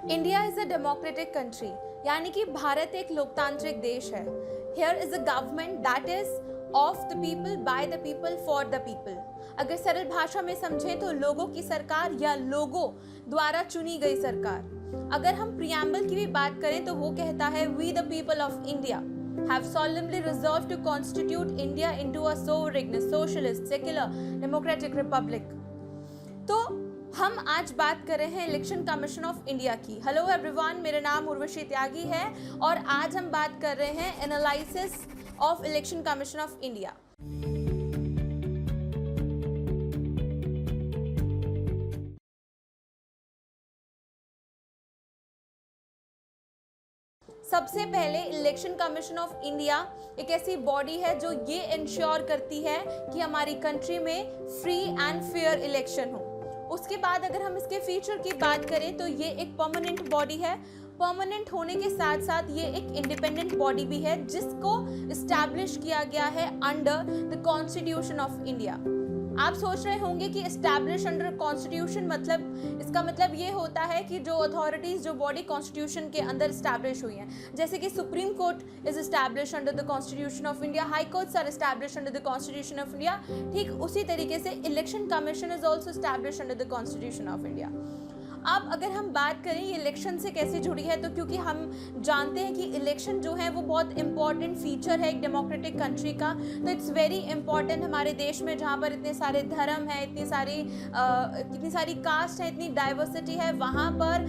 India is a democratic country, यानी कि भारत एक लोकतांत्रिक देश है। Here is a government that is of the people, by the people, for the people. अगर सरल भाषा में समझें तो लोगों की सरकार या लोगों द्वारा चुनी गई सरकार। अगर हम प्रियम्बल की भी बात करें तो वो कहता है we the people of India have solemnly resolved to constitute India into a sovereign, socialist, secular, democratic republic। तो हम आज बात कर रहे हैं इलेक्शन कमीशन ऑफ इंडिया की। हेलो एवरीवन, मेरा नाम उर्वशी त्यागी है और आज हम बात कर रहे हैं analysis of election commission of India. सबसे पहले इलेक्शन कमीशन ऑफ इंडिया एक ऐसी बॉडी है जो ये इंश्योर करती है कि हमारी कंट्री में फ्री एंड फेयर इलेक्शन हो। उसके बाद अगर हम इसके फीचर की बात करें तो ये एक परमानेंट बॉडी है। परमानेंट होने के साथ साथ ये एक इंडिपेंडेंट बॉडी भी है जिसको इस्टेब्लिश किया गया है under the constitution of India. आप सोच रहे होंगे कि एस्टैब्लिश अंडर कॉन्स्टिट्यूशन मतलब इसका मतलब ये होता है कि जो अथॉरिटीज जो बॉडी कॉन्स्टिट्यूशन के अंदर एस्टैब्लिश हुई हैं, जैसे कि supreme court is establish under the constitution of India, high courts are establish under the constitution of India. ठीक उसी तरीके से election commission is also establish under the constitution of India. अब अगर हम बात करें ये इलेक्शन से कैसे जुड़ी है, तो क्योंकि हम जानते हैं कि इलेक्शन जो है वो बहुत इंपॉर्टेंट फीचर है एक डेमोक्रेटिक कंट्री का। तो इट्स वेरी इंपॉर्टेंट हमारे देश में जहाँ पर इतने सारे धर्म है, इतनी सारी कास्ट है, इतनी डाइवर्सिटी है, वहाँ पर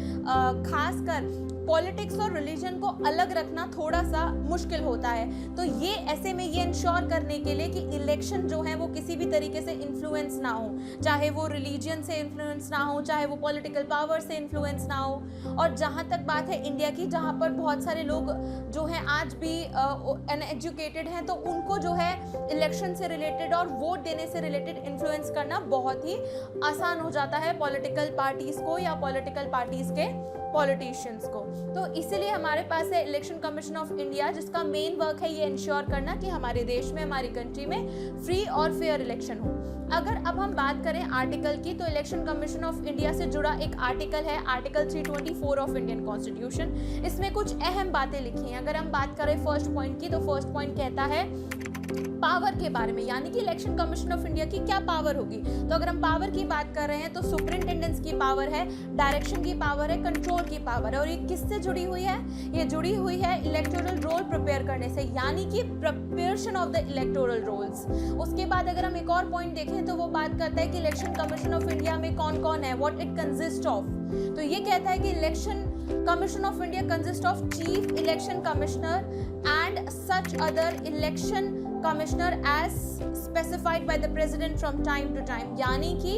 खासकर पॉलिटिक्स और रिलीजन को अलग रखना थोड़ा सा मुश्किल होता है। तो ये ऐसे में ये इंश्योर करने के लिए कि इलेक्शन जो है वो किसी भी तरीके से इन्फ्लुएंस ना हो, चाहे वो रिलीजन से इन्फ्लुएंस ना हो, चाहे वो पॉलिटिकल पावर से इन्फ्लुएंस ना हो। और जहाँ तक बात है इंडिया की, जहाँ पर बहुत सारे लोग जो हैं आज भी अनएजुकेटेड हैं, तो उनको जो है इलेक्शन से रिलेटेड और वोट देने से रिलेटेड इन्फ्लुएंस करना बहुत ही आसान हो जाता है पॉलिटिकल पार्टीज को या पॉलिटिकल पार्टीज के पॉलिटिशियंस को। तो इसीलिए हमारे पास है इलेक्शन कमीशन ऑफ इंडिया, जिसका मेन वर्क है ये इंश्योर करना कि हमारे देश में, हमारी कंट्री में फ्री और फेयर इलेक्शन हो। अगर अब हम बात करें आर्टिकल की, तो इलेक्शन कमीशन ऑफ इंडिया से जुड़ा एक आर्टिकल है आर्टिकल 324 ऑफ इंडियन कॉन्स्टिट्यूशन। इसमें कुछ अहम बातें लिखी हैं। अगर हम बात करें फर्स्ट पॉइंट की, तो फर्स्ट पॉइंट कहता है पावर के बारे में, यानी कि इलेक्शन कमीशन ऑफ इंडिया की क्या पावर होगी। तो अगर हम पावर की बात कर रहे हैं तो सुपरिंटेंडेंस की पावर है, डायरेक्शन की पावर है, कंट्रोल की पावर है। और ये किससे जुड़ी हुई है? ये जुड़ी हुई है इलेक्टोरल रोल प्रिपेयर करने से, यानी कि preparation of the electoral rolls. उसके बाद अगर हम एक और पॉइंट देखें तो वो बात करता है कि इलेक्शन कमीशन ऑफ इंडिया में कौन कौन है, व्हाट इट कंसिस्ट ऑफ। तो ये कहता है कि election commission of India consist of chief election commissioner and such other election commissioner as specified by the president from time to time. यानी कि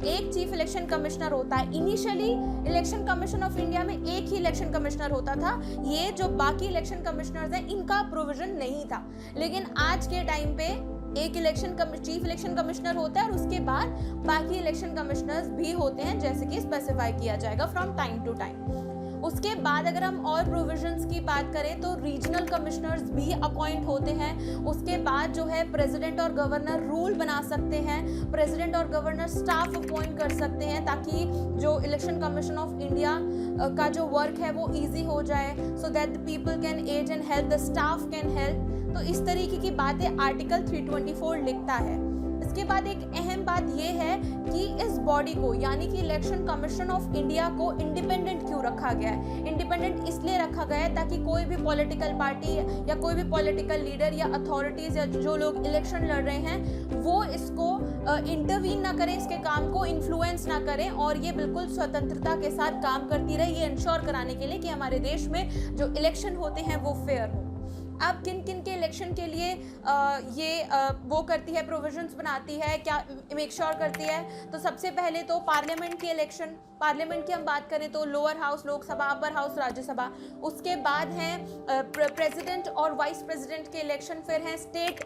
एक चीफ इलेक्शन कमिश्नर होता है। Initially election commission of India में एक ही election commissioner होता था। ये जो बाकी इलेक्शन कमिश्नर्स हैं इनका प्रोविजन नहीं था, लेकिन आज के टाइम पे एक चीफ इलेक्शन कमिश्नर होता है और उसके बाद बाकी इलेक्शन कमिश्नर्स भी होते हैं, जैसे कि स्पेसिफाई किया जाएगा फ्रॉम टाइम टू टाइम। उसके बाद अगर हम और प्रोविजंस की बात करें तो रीजनल कमिश्नर्स भी अपॉइंट होते हैं। उसके बाद जो है प्रेसिडेंट और गवर्नर रूल बना सकते हैं, प्रेसिडेंट और गवर्नर स्टाफ अपॉइंट कर सकते हैं, ताकि जो इलेक्शन कमीशन ऑफ इंडिया का जो वर्क है वो इजी हो जाए, so that the people can aid and help, the staff can help. तो इस तरीके की बातें आर्टिकल 324 लिखता है। इसके बाद एक अहम बात यह है कि इस बॉडी को, यानी कि इलेक्शन कमीशन ऑफ इंडिया को इंडिपेंडेंट क्यों रखा गया है। इंडिपेंडेंट इसलिए रखा गया है ताकि कोई भी पॉलिटिकल पार्टी या कोई भी पॉलिटिकल लीडर या अथॉरिटीज या जो लोग इलेक्शन लड़ रहे हैं वो इसको इंटरवीन ना करें, इसके काम को इन्फ्लुएंस ना करें, और ये बिल्कुल स्वतंत्रता के साथ काम करती रहे, ये इंश्योर कराने के लिए कि हमारे देश में जो इलेक्शन होते हैं वो फेयर हो। अब किन किन के इलेक्शन के लिए वो करती है, प्रोविजंस बनाती है, क्या मेक श्योर करती है। तो सबसे पहले तो पार्लियामेंट की इलेक्शन, पार्लियामेंट की हम बात करें तो lower house Lok Sabha, upper house Rajya Sabha. उसके बाद हैं प्रेसिडेंट और वाइस प्रेसिडेंट के इलेक्शन, फिर हैं स्टेट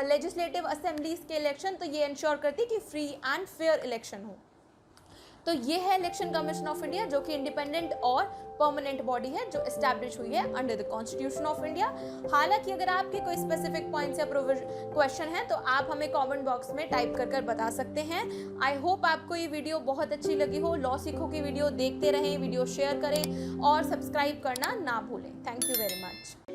लेजिस्लेटिव असेंबलीज के इलेक्शन। तो ये इंश्योर करती है कि फ्री एंड फेयर इलेक्शन हो। तो ये है इलेक्शन कमीशन ऑफ इंडिया, जो कि इंडिपेंडेंट और परमानेंट बॉडी है जो एस्टैब्लिश हुई है under the constitution of India. हालांकि अगर आपके कोई स्पेसिफिक पॉइंट्स या क्वेश्चन है तो आप हमें कमेंट बॉक्स में टाइप कर बता सकते हैं। आई होप आपको ये वीडियो बहुत अच्छी लगी हो। लॉ सीखो की वीडियो देखते रहें, वीडियो शेयर करें और सब्सक्राइब करना ना भूलें। Thank you very much.